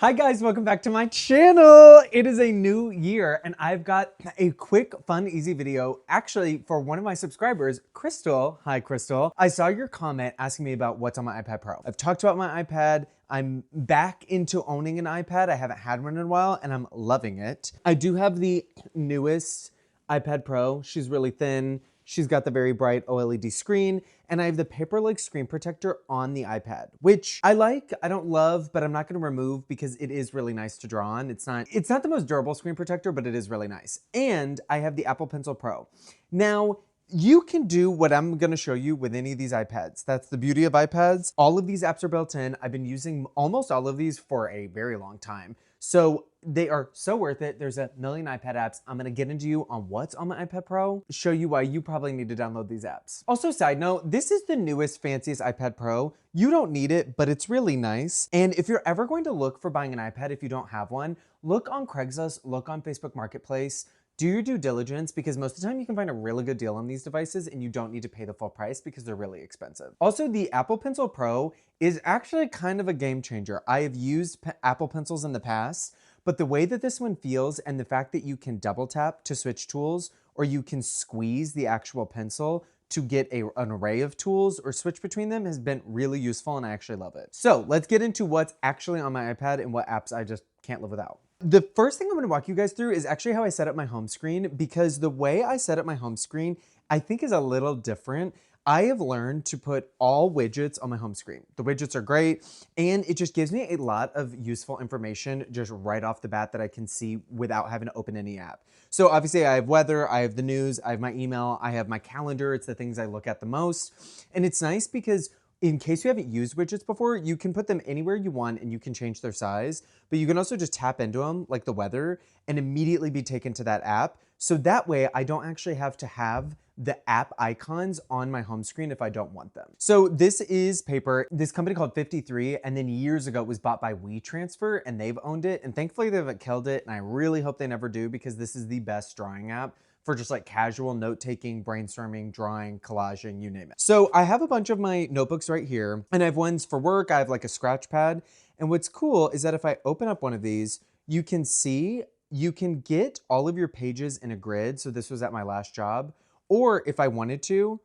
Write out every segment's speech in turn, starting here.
Hi guys, welcome back to my channel. It is a new year and I've got a quick, fun, easy video actually for one of my subscribers, Crystal. Hi Crystal. I saw your comment asking me about what's on my iPad Pro. I've talked about my iPad. I'm back into owning an iPad. I haven't had one in a while and I'm loving it. I do have the newest iPad Pro. She's really thin. She's got the very bright OLED screen, and I have the paper-like screen protector on the iPad, which I like, I don't love, but I'm not gonna remove because it is really nice to draw on. It's not the most durable screen protector, but it is really nice. And I have the Apple Pencil Pro. Now, you can do what I'm gonna show you with any of these iPads. That's the beauty of iPads. All of these apps are built in. I've been using almost all of these for a very long time. So they are so worth it. There's a million iPad apps. I'm gonna get into you on what's on my iPad Pro, show you why you probably need to download these apps. Also, side note, this is the newest, fanciest iPad Pro. You don't need it, but it's really nice. And if you're ever going to look for buying an iPad if you don't have one, look on Craigslist, look on Facebook Marketplace. Do your due diligence because most of the time you can find a really good deal on these devices and you don't need to pay the full price because they're really expensive. Also, the Apple Pencil Pro is actually kind of a game changer. I have used Apple Pencils in the past, but the way that this one feels and the fact that you can double tap to switch tools or you can squeeze the actual pencil to get an array of tools or switch between them has been really useful and I actually love it. So let's get into what's actually on my iPad and what apps I just can't live without. The first thing I'm gonna walk you guys through is actually how I set up my home screen, because the way I set up my home screen, I think is a little different. I have learned to put all widgets on my home screen. The widgets are great, and it just gives me a lot of useful information just right off the bat that I can see without having to open any app. So obviously I have weather, I have the news, I have my email, I have my calendar. It's the things I look at the most. And it's nice because in case you haven't used widgets before, you can put them anywhere you want and you can change their size, but you can also just tap into them like the weather and immediately be taken to that app. So that way I don't actually have to have the app icons on my home screen if I don't want them. So this is paper, this company called 53, and then years ago it was bought by WeTransfer and they've owned it. And thankfully they've killed it. And I really hope they never do because this is the best drawing app for just like casual note-taking, brainstorming, drawing, collaging, you name it. So I have a bunch of my notebooks right here and I have ones for work. I have like a scratch pad. And what's cool is that if I open up one of these, you can see, you can get all of your pages in a grid. So this was at my last job. Or if I wanted to,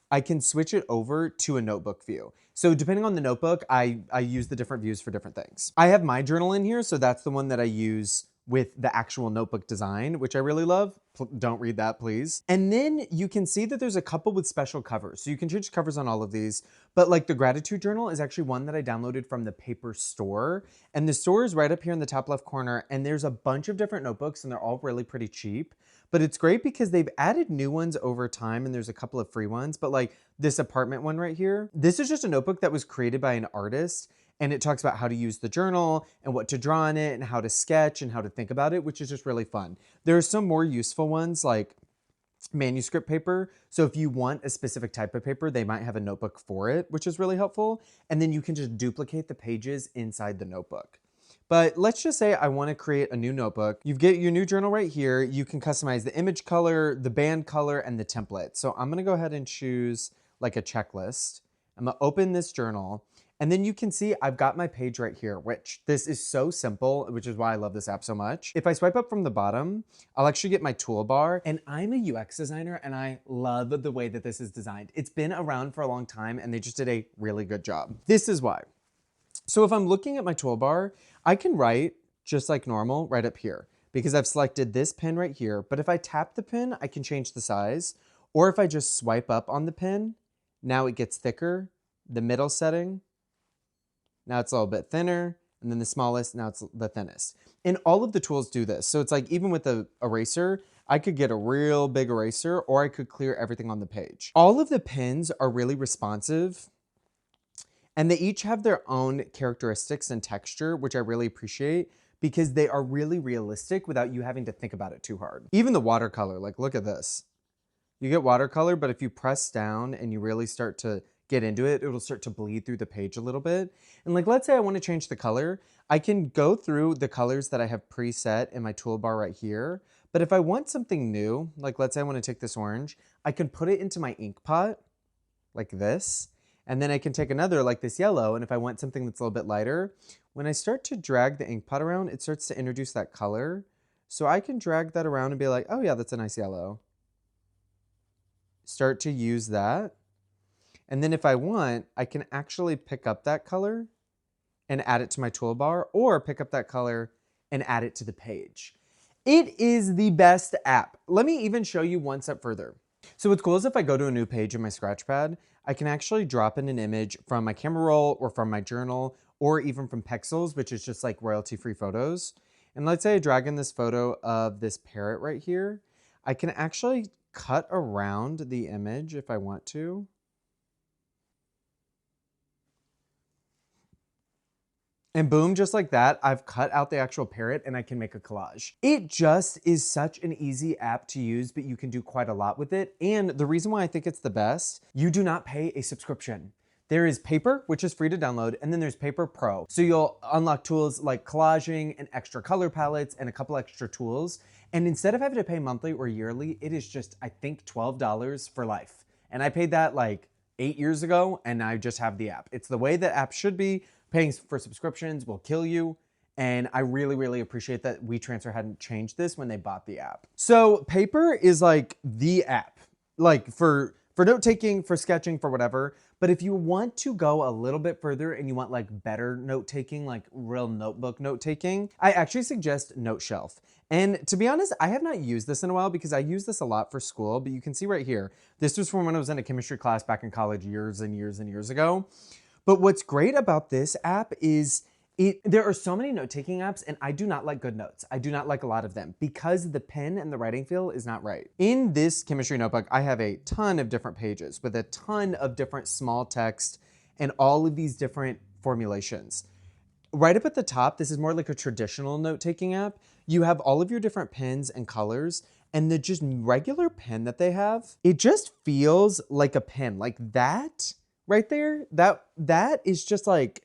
I can switch it over to a notebook view. So depending on the notebook, I use the different views for different things. I have my journal in here, so that's the one that I use with the actual notebook design, which I really love. Don't read that, please. And then you can see that there's a couple with special covers. So you can change covers on all of these, but like the gratitude journal is actually one that I downloaded from the paper store. And the store is right up here in the top left corner. And there's a bunch of different notebooks and they're all really pretty cheap. But it's great because they've added new ones over time and there's a couple of free ones, but like this apartment one right here, this is just a notebook that was created by an artist and it talks about how to use the journal and what to draw in it and how to sketch and how to think about it, which is just really fun. There are some more useful ones like manuscript paper. So if you want a specific type of paper, they might have a notebook for it, which is really helpful. And then you can just duplicate the pages inside the notebook. But let's just say I want to create a new notebook. You get your new journal right here. You can customize the image color, the band color, and the template. So I'm going to go ahead and choose like a checklist. I'm going to open this journal. And then you can see I've got my page right here, which this is so simple, which is why I love this app so much. If I swipe up from the bottom, I'll actually get my toolbar. And I'm a UX designer and I love the way that this is designed. It's been around for a long time and they just did a really good job. This is why. So if I'm looking at my toolbar, I can write just like normal right up here because I've selected this pen right here. But if I tap the pen, I can change the size. Or if I just swipe up on the pen, now it gets thicker. The middle setting, now it's a little bit thinner. And then the smallest, now it's the thinnest. And all of the tools do this. So it's like even with the eraser, I could get a real big eraser or I could clear everything on the page. All of the pens are really responsive. And they each have their own characteristics and texture, which I really appreciate because they are really realistic without you having to think about it too hard. Even the watercolor, like look at this. You get watercolor, but if you press down and you really start to get into it, it'll start to bleed through the page a little bit. And like, let's say I want to change the color. I can go through the colors that I have preset in my toolbar right here. But if I want something new, like let's say I want to take this orange, I can put it into my ink pot like this. And then I can take another like this yellow. And if I want something that's a little bit lighter, when I start to drag the ink pot around, it starts to introduce that color. So I can drag that around and be like, oh yeah, that's a nice yellow. Start to use that. And then if I want, I can actually pick up that color and add it to my toolbar, or pick up that color and add it to the page. It is the best app. Let me even show you one step further. So what's cool is if I go to a new page in my Scratchpad, I can actually drop in an image from my camera roll or from my journal or even from Pexels, which is just like royalty-free photos. And let's say I drag in this photo of this parrot right here. I can actually cut around the image if I want to. And boom, just like that, I've cut out the actual parrot and I can make a collage. It just is such an easy app to use, but you can do quite a lot with it. And the reason why I think it's the best, you do not pay a subscription. There is Paper, which is free to download, and then there's Paper Pro. So you'll unlock tools like collaging and extra color palettes and a couple extra tools. And instead of having to pay monthly or yearly, it is just, I think, $12 for life. And I paid that like 8 years ago, and I just have the app. It's the way that apps should be. Paying for subscriptions will kill you. And I really, really appreciate that WeTransfer hadn't changed this when they bought the app. So Paper is like the app, like for note-taking, for sketching, for whatever. But if you want to go a little bit further and you want like better note-taking, like real notebook note-taking, I actually suggest NoteShelf. And to be honest, I have not used this in a while because I use this a lot for school, but you can see right here, this was from when I was in a chemistry class back in college years and years and years ago. But what's great about this app is there are so many note-taking apps, and I do not like GoodNotes. I do not like a lot of them because the pen and the writing feel is not right. In this chemistry notebook, I have a ton of different pages with a ton of different small text and all of these different formulations. Right up at the top, this is more like a traditional note-taking app. You have all of your different pens and colors, and the just regular pen that they have, it just feels like a pen. Like that right there, that is just like,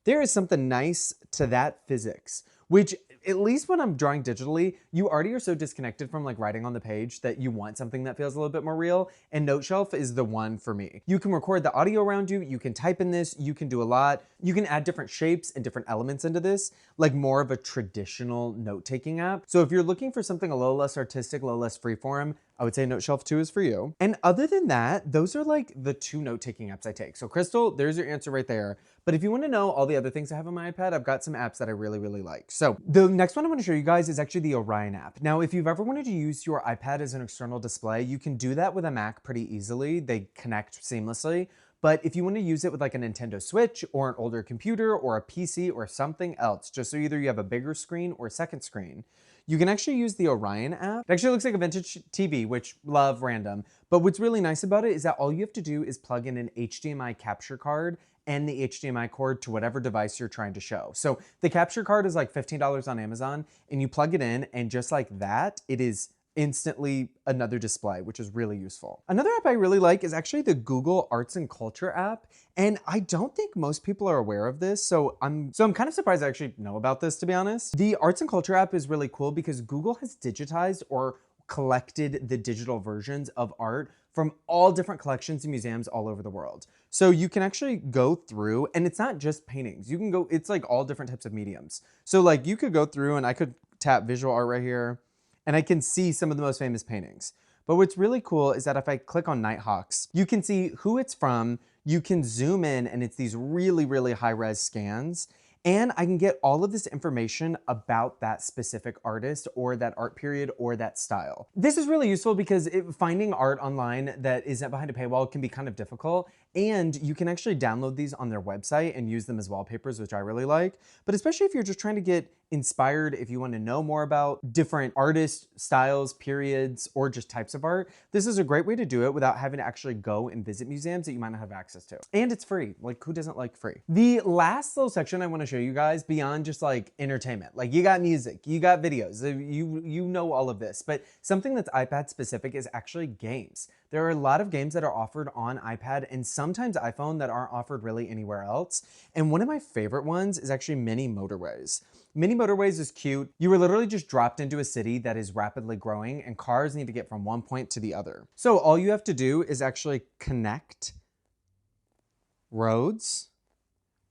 there is something nice to that physics, which at least when I'm drawing digitally, you already are so disconnected from like writing on the page that you want something that feels a little bit more real. And NoteShelf is the one for me. You can record the audio around you. You can type in this. You can do a lot. You can add different shapes and different elements into this, like more of a traditional note-taking app. So if you're looking for something a little less artistic, a little less freeform, I would say NoteShelf 2 is for you. And other than that, those are like the 2 note-taking apps I take. So Crystal, there's your answer right there. But if you want to know all the other things I have on my iPad, I've got some apps that I really, really like. So the next one I want to show you guys is actually the Orion app. Now, if you've ever wanted to use your iPad as an external display, you can do that with a Mac pretty easily. They connect seamlessly. But if you want to use it with like a Nintendo Switch or an older computer or a PC or something else, just so either you have a bigger screen or a second screen, you can actually use the Orion app. It actually looks like a vintage TV, which love random. But what's really nice about it is that all you have to do is plug in an HDMI capture card and the HDMI cord to whatever device you're trying to show. So the capture card is like $15 on Amazon, and you plug it in, and just like that, it is instantly another display, which is really useful. Another app I really like is actually the Google Arts and Culture app. And I don't think most people are aware of this. So I'm kind of surprised I actually know about this, to be honest. The Arts and Culture app is really cool because Google has digitized or collected the digital versions of art from all different collections and museums all over the world. So you can actually go through, and it's not just paintings. You can go, it's like all different types of mediums. So like you could go through, and I could tap visual art right here, and I can see some of the most famous paintings. But what's really cool is that if I click on Nighthawks, you can see who it's from, you can zoom in, and it's these really, really high-res scans. And I can get all of this information about that specific artist or that art period or that style. This is really useful because finding art online that isn't behind a paywall can be kind of difficult. And you can actually download these on their website and use them as wallpapers, which I really like. But especially if you're just trying to get inspired, if you want to know more about different artists, styles, periods, or just types of art, this is a great way to do it without having to actually go and visit museums that you might not have access to. And it's free. Like, who doesn't like free? The last little section I want to show you guys beyond just like entertainment, like you got music, you got videos, you know all of this, but something that's iPad specific is actually games. There are a lot of games that are offered on iPad and sometimes iPhone that aren't offered really anywhere else. And one of my favorite ones is actually Mini Motorways. Mini Motorways is cute. You were literally just dropped into a city that is rapidly growing and cars need to get from one point to the other. So all you have to do is actually connect roads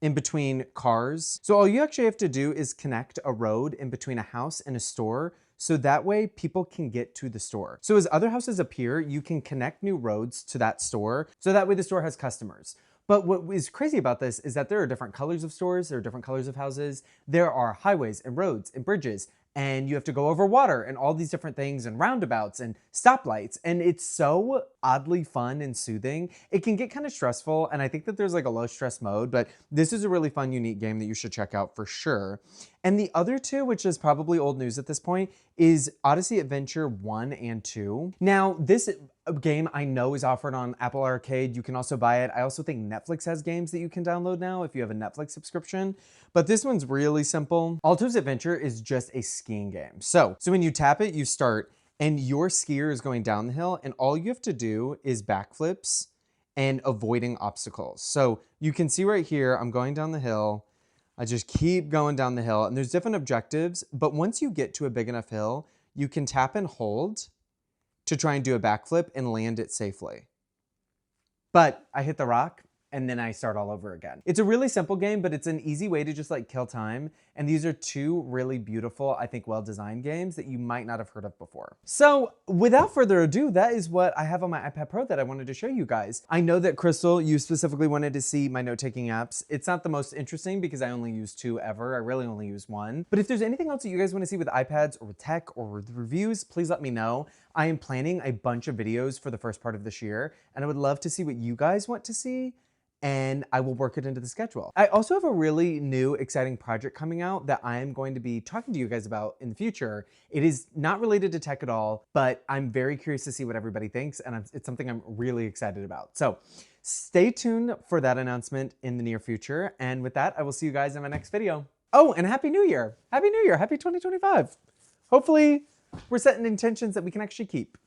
in between cars. So all you actually have to do is connect a road in between a house and a store, so that way people can get to the store. So as other houses appear, you can connect new roads to that store, so that way the store has customers. But what is crazy about this is that there are different colors of stores, there are different colors of houses, there are highways and roads and bridges, and you have to go over water and all these different things and roundabouts and stoplights. And it's so oddly fun and soothing. It can get kind of stressful, and I think that there's like a low stress mode, but this is a really fun, unique game that you should check out for sure. And the other two, which is probably old news at this point, is Odyssey Adventure 1 and 2. Now, this game I know is offered on Apple Arcade. You can also buy it. I also think Netflix has games that you can download now if you have a Netflix subscription. But this one's really simple. Alto's Adventure is just a skiing game. So when you tap it, you start, and your skier is going down the hill, and all you have to do is backflips and avoiding obstacles. So you can see right here, I'm going down the hill. I just keep going down the hill, and there's different objectives, but once you get to a big enough hill, you can tap and hold to try and do a backflip and land it safely. But I hit the rock, and then I start all over again. It's a really simple game, but it's an easy way to just like kill time. And these are two really beautiful, I think well-designed games that you might not have heard of before. So without further ado, that is what I have on my iPad Pro that I wanted to show you guys. I know that Crystal, you specifically wanted to see my note-taking apps. It's not the most interesting because I only use 2 ever. I really only use 1. But if there's anything else that you guys want to see with iPads or with tech or with reviews, please let me know. I am planning a bunch of videos for the first part of this year, and I would love to see what you guys want to see, and I will work it into the schedule. I also have a really new, exciting project coming out that I am going to be talking to you guys about in the future. It is not related to tech at all, but I'm very curious to see what everybody thinks, and it's something I'm really excited about. So stay tuned for that announcement in the near future, and with that, I will see you guys in my next video. Oh, and Happy New Year! Happy New Year! Happy 2025! Hopefully, we're setting intentions that we can actually keep.